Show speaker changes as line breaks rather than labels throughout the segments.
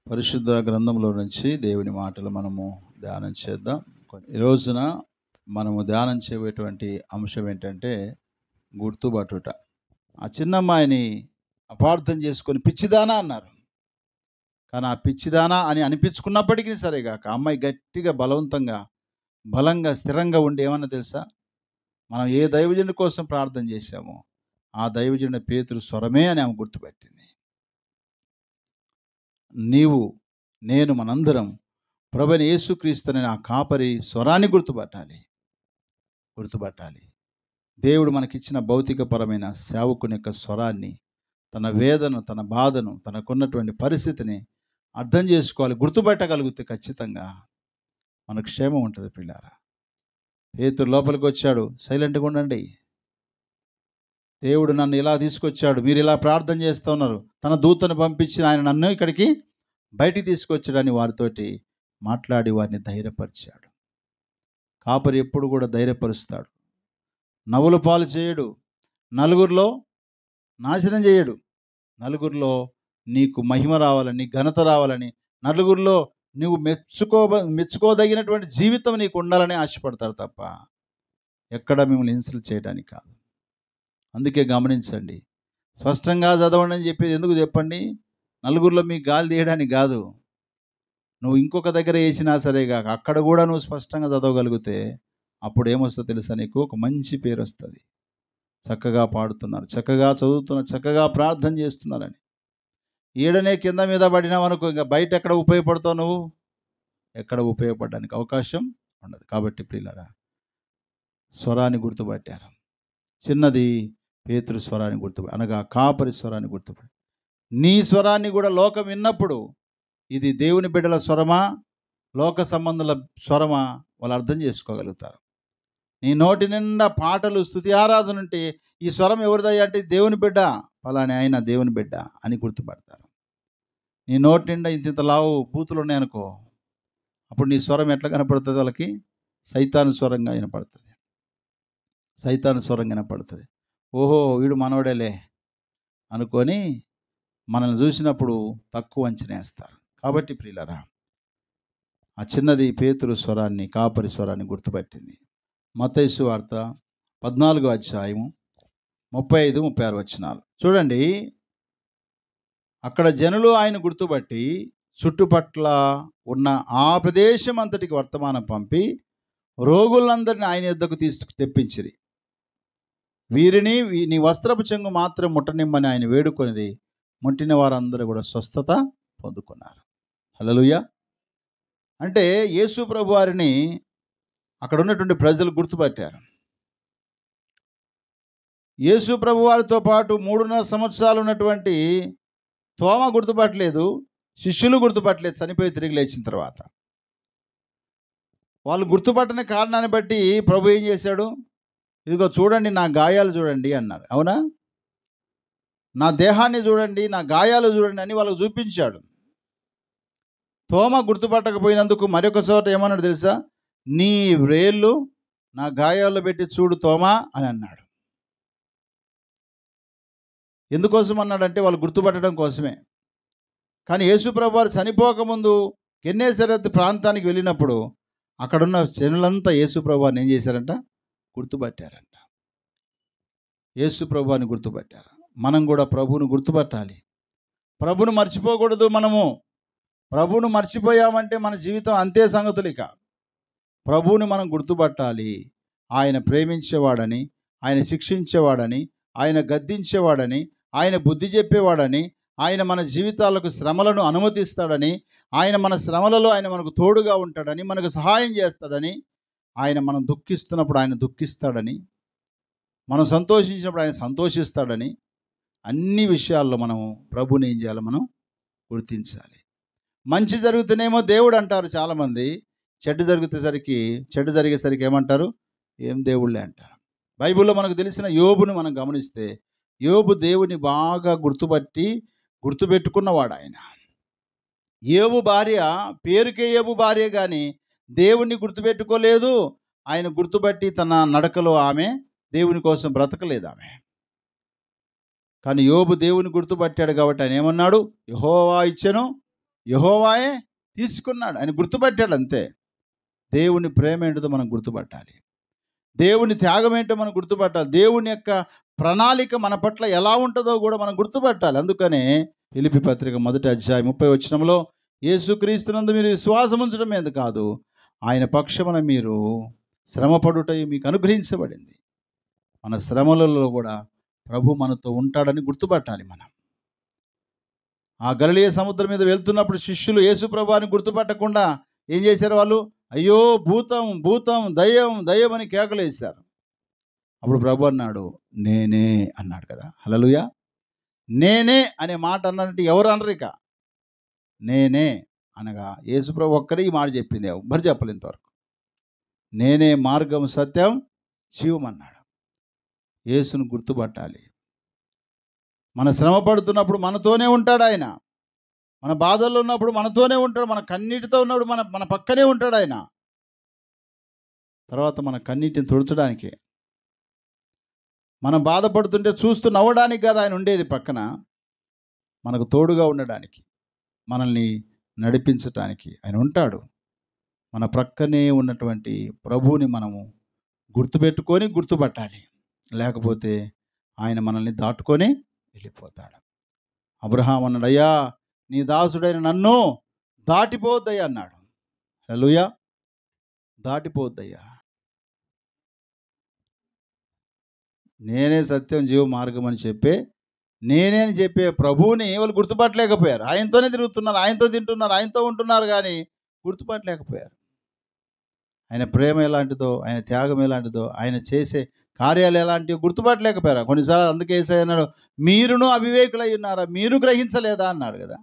పరిశుద్ధ గ్రంథంలో నుంచి దేవుని మాటలు మనము ధ్యానం చేద్దాం. ఈ రోజున మనము ధ్యానం చేయబోయేటువంటి అంశం ఏంటంటే గుర్తుపట్టుట. ఆ చిన్నమ్మాయిని అపార్థం చేసుకొని పిచ్చిదానా అన్నారు. కానీ ఆ పిచ్చిదానా అని అనిపించుకున్నప్పటికీ సరేగాక ఆ అమ్మాయి గట్టిగా బలంగా స్థిరంగా ఉండి ఏమన్నా తెలుసా, మనం ఏ దైవజనుడి కోసం ప్రార్థన చేశామో ఆ దైవజనుడి పేతురు స్వరమే అని ఆమె గుర్తుపెట్టింది. నీవు నేను మనందరం ప్రభువైన యేసుక్రీస్తుని ఆ కాపరి స్వరాన్ని గుర్తుపట్టాలి. దేవుడు మనకిచ్చిన భౌతికపరమైన సేవకుని యొక్క స్వరాన్ని, తన వేదన, తన బాధను, తనకున్నటువంటి పరిస్థితిని అర్థం చేసుకోవాలి. గుర్తుపట్టగలిగితే ఖచ్చితంగా మనకు క్షేమం ఉంటుంది. పిల్లారా, పేతురు లోపలికి వచ్చాడు, సైలెంట్గా ఉండండి, దేవుడు నన్ను ఇలా తీసుకొచ్చాడు, మీరు ఇలా ప్రార్థన చేస్తూ ఉన్నారు, తన దూతను పంపించి ఆయన నన్ను ఇక్కడికి బయటికి తీసుకొచ్చాడని వారితోటి మాట్లాడి వారిని ధైర్యపరిచాడు. కాపరి ఎప్పుడు కూడా ధైర్యపరుస్తాడు, నవ్వుల పాలు చేయడు, నలుగురిలో నాశనం చేయడు. నలుగురిలో నీకు మహిమ రావాలని, ఘనత రావాలని, నలుగురిలో నువ్వు మెచ్చుకోదగినటువంటి జీవితం నీకు ఉండాలని ఆశపడతారు తప్ప ఎక్కడ మిమ్మల్ని ఇన్సల్ట్ చేయడానికి కాదు. అందుకే గమనించండి, స్పష్టంగా చదవండి అని చెప్పేది ఎందుకు చెప్పండి, నలుగురిలో మీకు గాలి తీయడానికి కాదు. నువ్వు ఇంకొక దగ్గర వేసినా సరే కాక అక్కడ కూడా నువ్వు స్పష్టంగా చదవగలిగితే అప్పుడు ఏమొస్తుందో తెలుసా, నీకు ఒక మంచి పేరు వస్తుంది. చక్కగా పాడుతున్నారు, చక్కగా చదువుతున్నారు, చక్కగా ప్రార్థన చేస్తున్నారని. ఈడనే కింద మీద పడినావనుకో, ఇంకా బయట ఎక్కడ ఉపయోగపడతావు, నువ్వు ఎక్కడ ఉపయోగపడడానికి అవకాశం ఉండదు. కాబట్టి ప్రియులారా, స్వరాన్ని గుర్తుపట్టారు. చిన్నది పేతురు స్వరాన్ని అనగా కాపరి స్వరాన్ని గుర్తుపట్టి, నీ స్వరాన్ని కూడా లోకం విన్నప్పుడు ఇది దేవుని బిడ్డల స్వరమా, లోక సంబంధుల స్వరమా, వాళ్ళు అర్థం చేసుకోగలుగుతారు. నీ నోటి నిండా పాటలు, స్తుతి, ఆరాధన ఉంటే ఈ స్వరం ఎవరిదయ్యా అంటే దేవుని బిడ్డ, ఫలాని ఆయన దేవుని బిడ్డ అని గుర్తుపడతారు. నీ నోటి నిండా ఇంత లావు బూతులు ఉన్నాయనుకో, అప్పుడు నీ స్వరం ఎట్లా కనపడుతుంది వాళ్ళకి? సైతాను స్వరంగా వినపడుతుంది. ఓహో, వీడు మనవడేలే అనుకొని మనల్ని చూసినప్పుడు తక్కువ అంచనా వేస్తారు. కాబట్టి ప్రియులారా, ఆ చిన్నది పేతురు స్వరాన్ని, కాపరి స్వరాన్ని గుర్తుపట్టింది. మత్తయి సువార్త 14వ అధ్యాయము 35-36 వచనాలు చూడండి. అక్కడ జనులు ఆయన గుర్తుపట్టి చుట్టుపట్ల ఉన్న ఆ ప్రదేశం అంతటికి వర్తమానం పంపి రోగులందరినీ ఆయన యొద్దకు తెప్పించిరి. వీరిని నీ వస్త్రపు చెంగు మాత్రం ముట్టనిమ్మని ఆయన వేడుకొని ముట్టిన వారందరూ కూడా స్వస్థత పొందుకున్నారు. హల్లెలూయా. అంటే యేసు ప్రభు వారిని అక్కడ ఉన్నటువంటి ప్రజలు గుర్తుపట్టారు. యేసు ప్రభు వారితో పాటు 3.5 సంవత్సరాలు ఉన్నటువంటి తోమ గుర్తుపట్టలేదు, శిష్యులు గుర్తుపట్టలేదు. చనిపోయి తిరిగి లేచిన తర్వాత వాళ్ళు గుర్తుపట్టని కారణాన్ని బట్టి ప్రభు ఏం చేశాడు? ఇదిగో చూడండి, నా గాయాలు చూడండి అన్నారు. అవునా? నా దేహాన్ని చూడండి, నా గాయాలు చూడండి అని వాళ్ళకు చూపించాడు. తోమ గుర్తుపట్టకపోయినందుకు మరొక చోట ఏమన్నాడు తెలుసా? నీ వ్రేళ్ళు నా గాయాల్లో పెట్టి చూడు తోమా అని అన్నాడు. ఎందుకోసం అన్నాడంటే వాళ్ళు గుర్తుపట్టడం కోసమే. కానీ యేసు ప్రభు వారు చనిపోకముందు గెన్నేసరెత్ ప్రాంతానికి వెళ్ళినప్పుడు అక్కడున్న జనులంతా యేసు ప్రభు వారిని ఏం చేశారంట? గుర్తుపట్టారంట. యేసు ప్రభు వారిని గుర్తుపట్టారు. మనం కూడా ప్రభువును గుర్తుపట్టాలి. ప్రభువును మర్చిపోకూడదు. మనము ప్రభువును మర్చిపోయామంటే మన జీవితం అంతే సంగతులు. ఇక ప్రభువుని మనం గుర్తుపట్టాలి. ఆయన ప్రేమించేవాడని, ఆయన శిక్షించేవాడని, ఆయన గద్దించేవాడని, ఆయన బుద్ధి చెప్పేవాడని, ఆయన మన జీవితాలకు శ్రమలను అనుమతిస్తాడని, ఆయన మన శ్రమలలో ఆయన మనకు తోడుగా ఉంటాడని, మనకు సహాయం చేస్తాడని, ఆయన మనం దుఃఖిస్తున్నప్పుడు ఆయన దుఃఖిస్తాడని, మనం సంతోషించినప్పుడు ఆయన సంతోషిస్తాడని, అన్ని విషయాల్లో మనం ప్రభువుని ఏం చేయాలి? మనం గుర్తించాలి. మంచి జరుగుతూనేమో దేవుడు అంటారు చాలామంది, చెడ్డ జరిగేసరికి ఏమంటారు? ఏం దేవుళ్ళే అంటారు. బైబిల్లో మనకు తెలిసిన యోబును మనం గమనిస్తే, యోబు దేవుని బాగా గుర్తుపెట్టుకున్నవాడు. ఆయన యోబు భార్య పేరుకే యోబు భార్య, కానీ దేవుణ్ణి గుర్తుపెట్టుకోలేదు. ఆయన గుర్తుపట్టి తన నడకలో ఆమె దేవుని కోసం బ్రతకలేదు ఆమె. కానీ యోబు దేవుని గుర్తుపట్టాడు కాబట్టి ఆయన ఏమన్నాడు? యెహోవా ఇచ్చెను, యెహోవాయే తీసుకున్నాడు. ఆయన గుర్తుపట్టాడు అంతే. దేవుని ప్రేమ ఏంటిదో మనం గుర్తుపట్టాలి. దేవుని త్యాగం ఏంటో మనం గుర్తుపట్టాలి. దేవుని యొక్క ప్రణాళిక మన పట్ల ఎలా ఉంటుందో కూడా మనం గుర్తుపట్టాలి. అందుకనే ఫిలిప్పీ పత్రిక 1వ అధ్యాయం 30వ వచనంలో, యేసుక్రీస్తునందు మీరు విశ్వాసం ఉంచడం మీద కాదు, ఆయన పక్షమున మీరు శ్రమపడుట మీకు అనుగ్రహించబడింది. మన శ్రమలలో కూడా ప్రభు మనతో ఉంటాడని గుర్తుపట్టాలి మనం. ఆ గలిలయ సముద్రం మీద వెళ్తున్నప్పుడు శిష్యులు యేసు ప్రభువుని గుర్తుపట్టకుండా ఏం చేశారు వాళ్ళు? అయ్యో భూతం భూతం దయ్యం దయ్యం అని కేకలేశారు. అప్పుడు ప్రభు అన్నాడు, నేనే అన్నాడు కదా. హల్లెలూయా. నేనే అనే మాట అన్నట్టు ఎవరు అనరు ఇక. నేనే అనగా యేసు ప్రభు ఒక్కరే ఈ మాట చెప్పింది, ఎవ్వరు చెప్పలేదు ఇంతవరకు. నేనే మార్గం సత్యం జీవం అన్నాడు. యేసును గుర్తుపట్టాలి. మన శ్రమ పడుతున్నప్పుడు మనతోనే ఉంటాడు ఆయన. మన బాధల్లో ఉన్నప్పుడు మనతోనే ఉంటాడు. మన కన్నీటితో ఉన్నప్పుడు మన పక్కనే ఉంటాడు ఆయన. తర్వాత మన కన్నీటిని తుడచడానికి, మనం బాధపడుతుంటే చూస్తూ నవ్వడానికి కాదు ఆయన ఉండేది పక్కన, మనకు తోడుగా ఉండడానికి, మనల్ని నడిపించటానికి ఆయన ఉంటాడు. మన ప్రక్కనే ఉన్నటువంటి ప్రభువుని మనము గుర్తుపెట్టుకొని గుర్తుపట్టాలి. లేకపోతే ఆయన మనల్ని దాటుకొని వెళ్ళిపోతాడు. అబ్రహాం అన్నాడు, అయ్యా నీ దాసుడైన నన్ను దాటిపోవద్దయ్యా అన్నాడు. హల్లెలూయా. దాటిపోవద్దయ్యా. నేనే సత్యం జీవ మార్గం అని నేనే అని చెప్పే ప్రభువుని వాళ్ళు గుర్తుపట్టలేకపోయారు. ఆయనతోనే తిరుగుతున్నారు, ఆయనతో తింటున్నారు, ఆయనతో ఉంటున్నారు, కానీ గుర్తుపట్టలేకపోయారు. ఆయన ప్రేమ ఎలాంటిదో, ఆయన త్యాగం ఎలాంటిదో, ఆయన చేసే కార్యాలు ఎలాంటివి గుర్తుపట్టలేకపోయారు. కొన్నిసార్లు అందుకే యేసయ్య అన్నాడు, మీరును అవివేకులై ఉన్నారా, మీరు గ్రహించలేదా అన్నాడు కదా.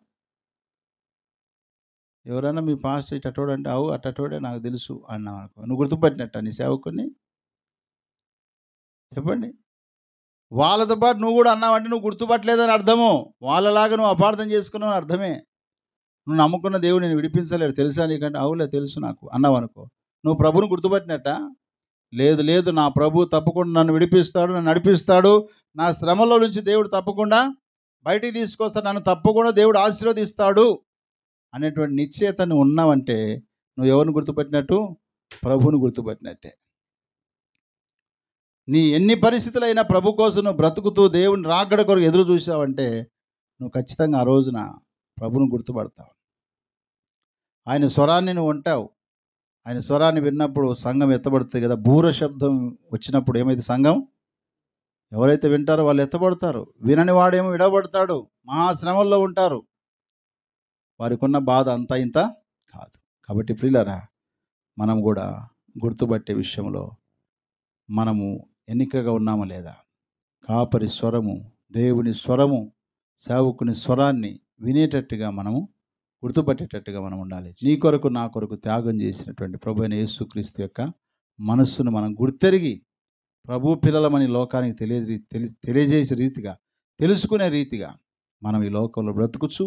ఎవరైనా మీ పాస్టర్ ఇటటోడు అంటే, అవు అటటోడే నాకు తెలుసు అన్నావు అనుకో, నువ్వు గుర్తుపట్టినట్ట నీ సేవకుని? చెప్పండి. వాళ్ళతో పాటు నువ్వు కూడా అన్నావంటే నువ్వు గుర్తుపట్టలేదని అర్థము. వాళ్ళలాగా నువ్వు అపార్థం చేసుకున్నావు అర్థమే. నువ్వు నమ్ముకున్న దేవుడు నేను విడిపించలేడు తెలుసా నీకంటే, అవులే తెలుసు నాకు అన్నావు అనుకో, నువ్వు ప్రభుని గుర్తుపట్టినట్ట? లేదు లేదు, నా ప్రభు తప్పకుండా నన్ను విడిపిస్తాడు, నన్ను నడిపిస్తాడు, నా శ్రమలో నుంచి దేవుడు తప్పకుండా బయటికి తీసుకొస్తాడు, నన్ను తప్పకుండా దేవుడు ఆశీర్వదిస్తాడు అనేటువంటి నిశ్చయత నువ్వు ఉన్నావంటే నువ్వు ఎవరిని గుర్తుపట్టినట్టు? ప్రభువుని గుర్తుపట్టినట్టే. నీ ఎన్ని పరిస్థితులైనా ప్రభు కోసం నువ్వు బ్రతుకుతూ దేవుని రాకడ కొరకు ఎదురు చూసావంటే నువ్వు ఖచ్చితంగా ఆ రోజున ప్రభువుని గుర్తుపడతావు. ఆయన స్వరాన్ని నువ్వు ఉంటావు. ఆయన స్వరాన్ని విన్నప్పుడు సంఘం ఎత్తబడుతుంది కదా. బూర శబ్దం వచ్చినప్పుడు ఏమైతే సంఘం ఎవరైతే వింటారో వాళ్ళు ఎత్తబడతారు. వినని వాడేమో విడవబడతాడు. మహాశ్రమల్లో ఉంటారు. వారికి ఉన్న బాధ అంతా ఇంత కాదు. కాబట్టి ప్రియులారా, మనం కూడా గుర్తుపట్టే విషయంలో మనము ఎన్నికగా ఉన్నామా లేదా? కాపరి స్వరము, దేవుని స్వరము, సేవకుని స్వరాన్ని వినేటట్టుగా మనము గుర్తుపట్టేటట్టుగా మనం ఉండాలి. నీ కొరకు నా కొరకు త్యాగం చేసినటువంటి ప్రభు అయిన యేసుక్రీస్తు యొక్క మనస్సును మనం గుర్తెరిగి ప్రభు పిల్లలమని లోకానికి తెలియజేసే రీతిగా, తెలుసుకునే రీతిగా మనం ఈ లోకంలో బ్రతుకుచు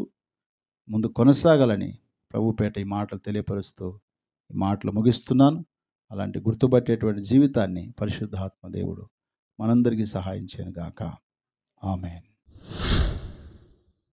ముందు కొనసాగాలని ప్రభుపేట ఈ మాటలు తెలియపరుస్తూ ఈ మాటలు ముగిస్తున్నాను. అలాంటి గుర్తుపట్టేటువంటి జీవితాన్ని పరిశుద్ధాత్మ దేవుడు మనందరికీ సహాయం చేయను గాక. ఆమేన్.